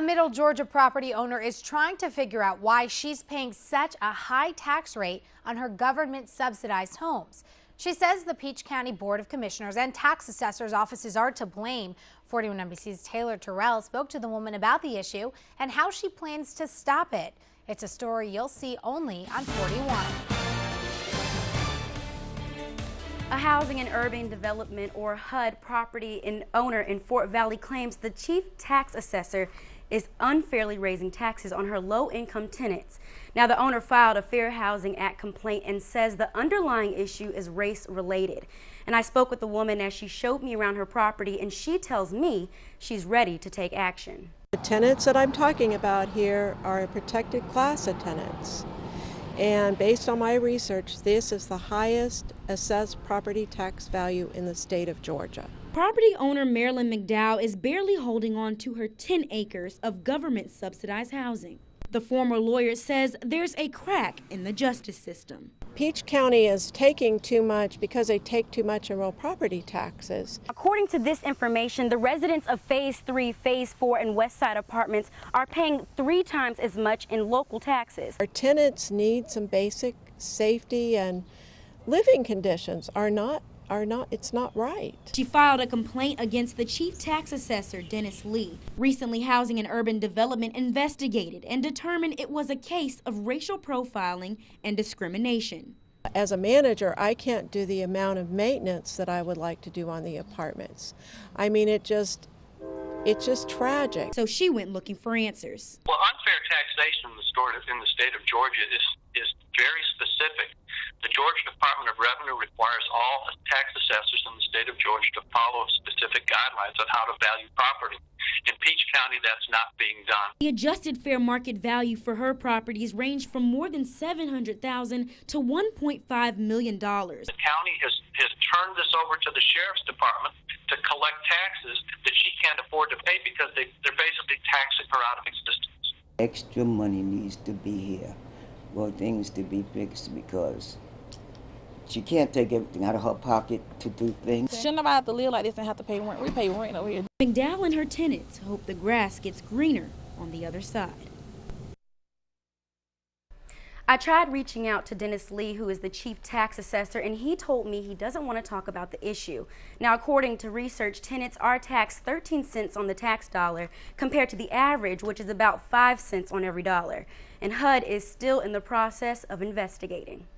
A Middle Georgia property owner is trying to figure out why she's paying such a high tax rate on her government subsidized homes. She says the Peach County Board of Commissioners and tax assessors offices are to blame. 41 NBC's Taylor Terrell spoke to the woman about the issue and how she plans to stop it. It's a story you'll see only on 41. A Housing and Urban Development, or HUD, property owner in Fort Valley claims the chief tax assessor is unfairly raising taxes on her low-income tenants. Now, the owner filed a Fair Housing Act complaint and says the underlying issue is race-related. And I spoke with the woman as she showed me around her property, and she tells me she's ready to take action. The tenants that I'm talking about here are a protected class of tenants. And based on my research, this is the highest assessed property tax value in the state of Georgia. Property owner Marilyn McDowell is barely holding on to her 10 acres of government subsidized housing. The former lawyer says there's a crack in the justice system. Peach County is taking too much because they take too much in real property taxes. According to this information, the residents of Phase 3, Phase 4, and West Side apartments are paying 3 times as much in local taxes. Our tenants need some basic safety, and living conditions it's not right. She filed a complaint against the chief tax assessor, Dennis Lee. Recently, Housing and Urban Development investigated and determined it was a case of racial profiling and discrimination. As a manager, I can't do the amount of maintenance that I would like to do on the apartments. I mean, it's just tragic. So she went looking for answers. Well, unfair taxation in the state of Georgia is very specific. The Georgia Department of Revenue requires all tax assessors in the state of Georgia to follow specific guidelines on how to value property. In Peach County, that's not being done. The adjusted fair market value for her properties ranged from more than $700,000 to $1.5 million. The county has turned this over to the sheriff's department to collect taxes that she can't afford to pay because they're basically taxing her out of existence. Extra money needs to be here for things to be fixed, because she can't take everything out of her pocket to do things. Shouldn't nobody have to live like this and have to pay rent? We pay rent over here. McDowell and her tenants hope the grass gets greener on the other side. I tried reaching out to Dennis Lee, who is the chief tax assessor, and he told me he doesn't want to talk about the issue. Now, according to research, tenants are taxed 13 cents on the tax dollar compared to the average, which is about 5 cents on every dollar. And HUD is still in the process of investigating.